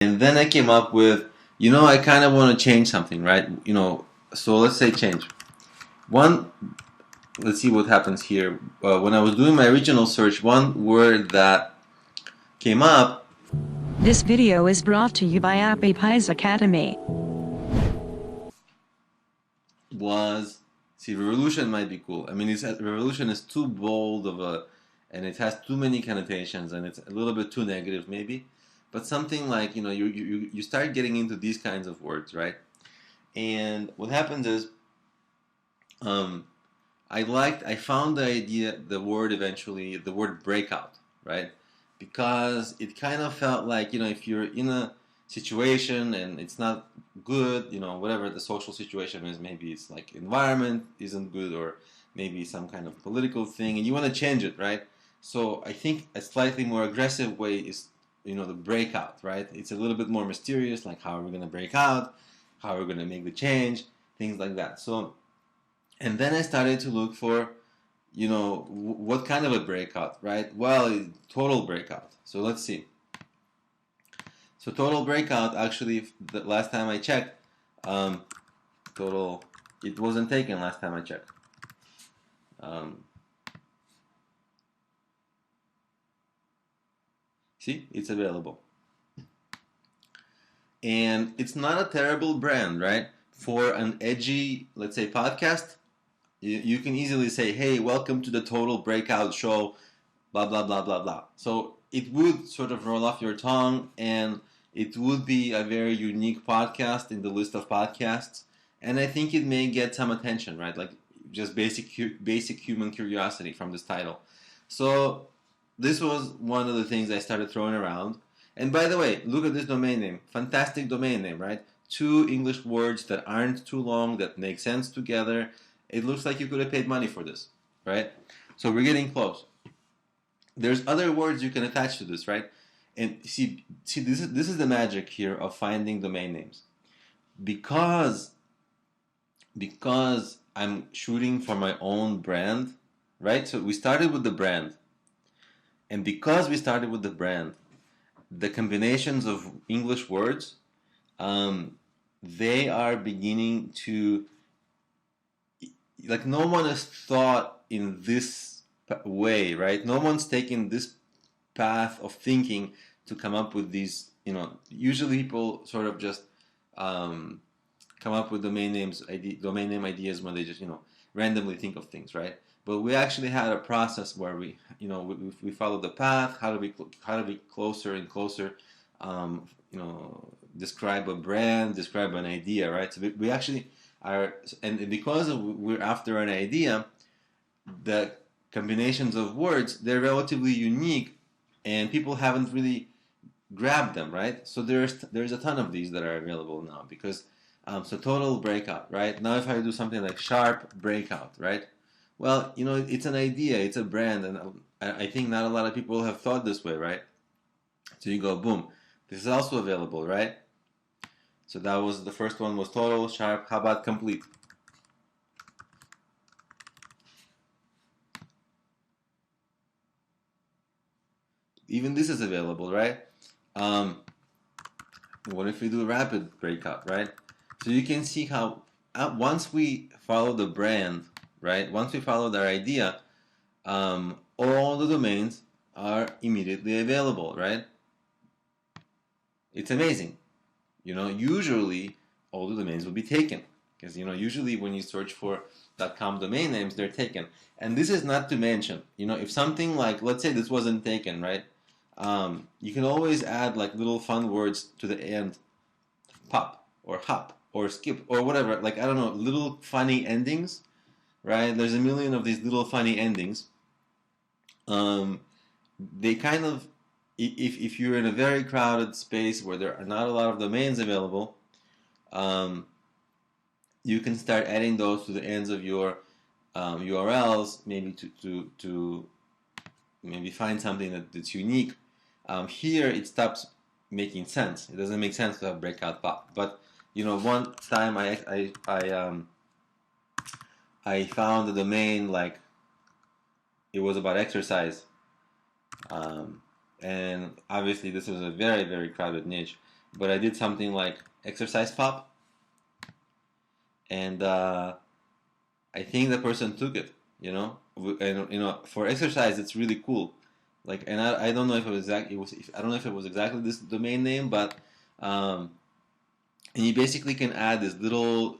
And then I came up with, I kind of want to change something, right? So let's say change. One, let's see what happens here. When I was doing my original search, one word that came up. This video is brought to you by Appy Pie Academy. Was, see, revolution might be cool. I mean, revolution is too bold and it has too many connotations, and it's a little bit too negative maybe. But something like, you start getting into these kinds of words, right? And what happens is, I found the word eventually, the word breakout, right? Because it kind of felt like, if you're in a situation and it's not good, whatever the social situation is, maybe it's like environment isn't good, or maybe some kind of political thing, and you want to change it, right? So I think a slightly more aggressive way is, the breakout, right? It's a little bit more mysterious, like how are we going to break out? How are we going to make the change? Things like that. So, and then I started to look for, what kind of a breakout, right? Well, total breakout. So let's see. So total breakout, actually, the last time I checked, total, it wasn't taken last time I checked. See, it's available. And it's not a terrible brand, right? For an edgy, let's say, podcast, you can easily say, hey, welcome to the Total Breakout Show, blah, blah, blah, blah, blah. So it would sort of roll off your tongue, and it would be a very unique podcast in the list of podcasts. And I think it may get some attention, right? Like just basic human curiosity from this title. So this was one of the things I started throwing around. And by the way, look at this domain name. Fantastic domain name, right? 2 English words that aren't too long, that make sense together. It looks like you could have paid money for this, right? So we're getting close. There's other words you can attach to this, right? And see, this is the magic here of finding domain names. Because I'm shooting for my own brand, right? So we started with the brand. And because we started with the brand, the combinations of English words, they are beginning to, like, no one has thought in this way, right? No one's taken this path of thinking to come up with these, usually people sort of just come up with domain name ideas when they just, randomly think of things, right? But we actually had a process where we followed the path. How do we closer and closer, describe a brand, describe an idea, right? So we actually are, and because we're after an idea, the combinations of words, they're relatively unique, and people haven't really grabbed them, right? So there's a ton of these that are available now, because so total breakout, right? Now if I do something like sharp breakout, right? Well, it's an idea, it's a brand, and I think not a lot of people have thought this way, right? So you go, boom, this is also available, right? So that was, the first one was total, sharp. How about complete? Even this is available, right? What if we do rapid breakout, right? So you can see how once we follow the brand, right? Once we follow their idea, all the domains are immediately available, right? It's amazing. Usually all the domains will be taken, because usually when you search for .com domain names, they're taken. And this is not to mention, if something like, let's say this wasn't taken, right? You can always add like little fun words to the end, pop or hop or skip or whatever, like, I don't know, little funny endings, right? There's a million of these little funny endings. They kind of, if you're in a very crowded space where there are not a lot of domains available, you can start adding those to the ends of your URLs, maybe to maybe find something that's unique. Here it stops making sense. It doesn't make sense to have breakout pop. But one time I found a domain, like, it was about exercise, and obviously this was a very, very crowded niche. but I did something like exercise pop, and I think the person took it. And for exercise, it's really cool. Like, and I don't know if it was I don't know if it was exactly this domain name, but um, and you basically can add these little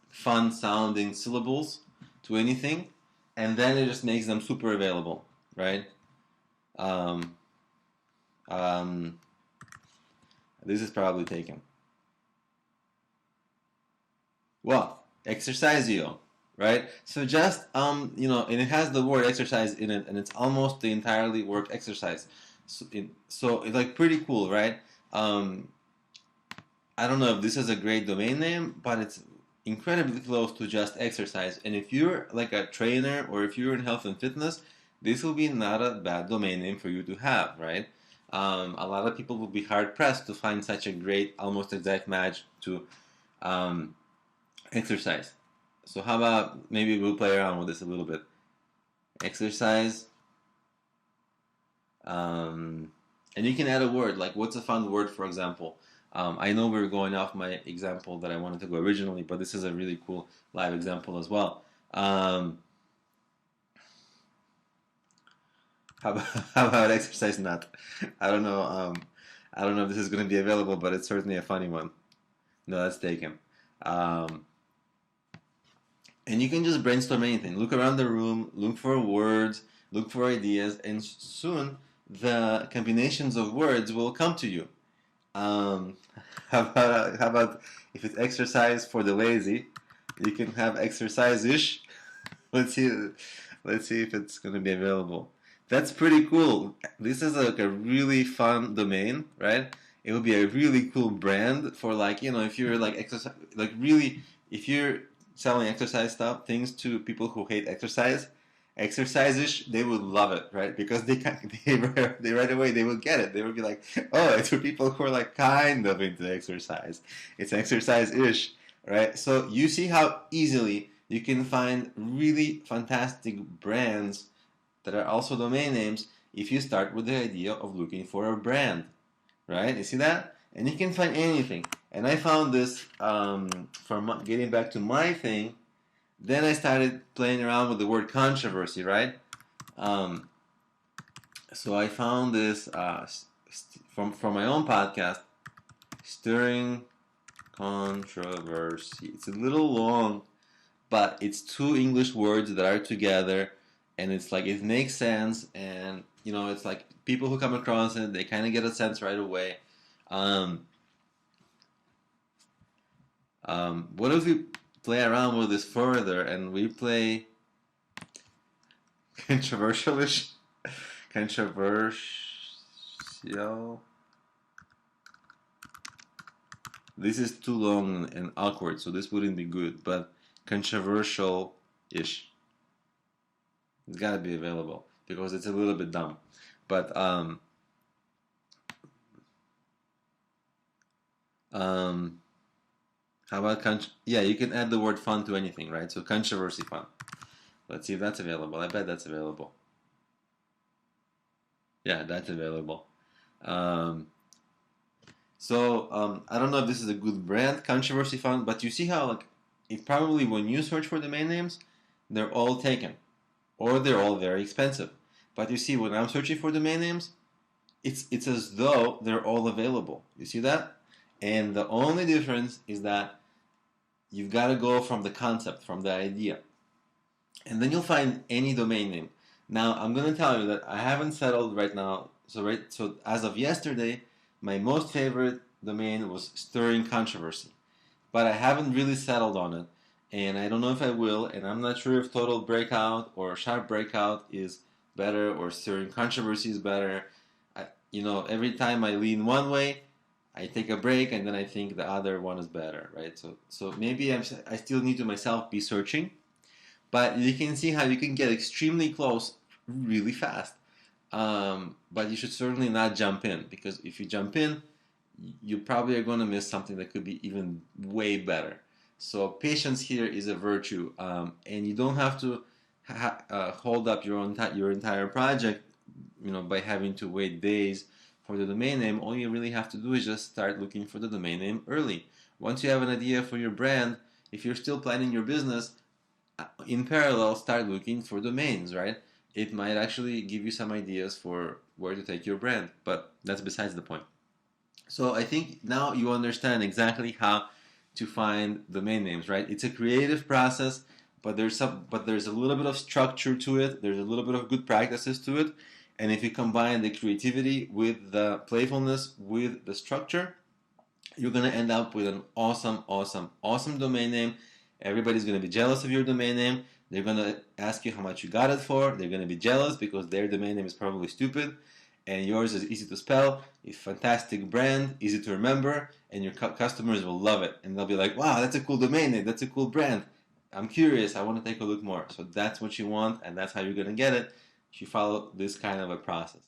fun sounding syllables to anything, and then it just makes them super available, right? Um, um, this is probably taken. Well, exercisio, right? So just and it has the word exercise in it, and it's almost the entirely word exercise. So it's like pretty cool, right? Um, I don't know if this is a great domain name, but it's incredibly close to just exercise. And if you're like a trainer or if you're in health and fitness, this will be not a bad domain name for you to have, right? A lot of people will be hard pressed to find such a great, almost exact match to um, exercise. So how about maybe we'll play around with this a little bit. Exercise, and you can add a word like what's a fun word, for example. I know we were going off my example that I wanted to go originally, but this is a really cool live example as well. How about, how about exercise nut? I don't know. I don't know if this is going to be available, but it's certainly a funny one. No, that's taken. Um, and you can just brainstorm anything. Look around the room, look for words, look for ideas, and soon the combinations of words will come to you. Um, how about if it's exercise for the lazy, you can have exercise-ish. Let's see, let's see if it's going to be available. That's pretty cool. This is like a really fun domain, right? It would be a really cool brand for like if you're like exercise, like really if you're selling exercise stuff, things to people who hate exercise, exercise-ish, they would love it, right? Because they right away they would get it. They would be like, oh, it's for people who are like kind of into exercise. It's exercise-ish, right? So you see how easily you can find really fantastic brands that are also domain names if you start with the idea of looking for a brand, right? You see that? And you can find anything. And I found this from getting back to my thing. Then I started playing around with the word controversy, right? Um, so I found this from my own podcast, Stirring Controversy. It's a little long, but it's two English words that are together, and it's like it makes sense, and it's like people who come across it, they kind of get a sense right away. What if we play around with this further and we play controversial-ish? Controversial. This is too long and awkward, so this wouldn't be good, but controversial-ish. It's gotta be available because it's a little bit dumb. But how about yeah, you can add the word fun to anything, right? So controversy fun. Let's see if that's available. I bet that's available. Yeah, that's available. I don't know if this is a good brand, controversy fun, but you see how like if probably when you search for domain names, they're all taken, or they're all very expensive. But you see, when I'm searching for domain names, it's as though they're all available. You see that? And the only difference is that you've got to go from the concept, from the idea. And then you'll find any domain name. Now, I'm going to tell you that I haven't settled right now. So as of yesterday, my most favorite domain was Stirring Controversy. But I haven't really settled on it. And I don't know if I will. And I'm not sure if Total Breakout or Sharp Breakout is better or Stirring Controversy is better. Every time I lean one way, I take a break and then I think the other one is better, right? So maybe I still need to myself be searching, but you can see how you can get extremely close really fast. But you should certainly not jump in, because if you jump in, you probably are going to miss something that could be even way better. So patience here is a virtue, and you don't have to hold up your entire project, by having to wait days for the domain name, all you really have to do is just start looking for the domain name early. Once you have an idea for your brand, if you're still planning your business, in parallel, start looking for domains, right? It might actually give you some ideas for where to take your brand, but that's besides the point. So I think now you understand exactly how to find domain names, right? It's a creative process, but there's a little bit of structure to it. There's a little bit of good practices to it, and if you combine the creativity with the playfulness with the structure, you're gonna end up with an awesome, awesome, awesome domain name. Everybody's gonna be jealous of your domain name. They're gonna ask you how much you got it for. They're gonna be jealous because their domain name is probably stupid, and yours is easy to spell, a fantastic brand, easy to remember, and your customers will love it. And they'll be like, wow, that's a cool domain name, that's a cool brand. I'm curious, I want to take a look more. So that's what you want, and that's how you're going to get it if you follow this kind of a process.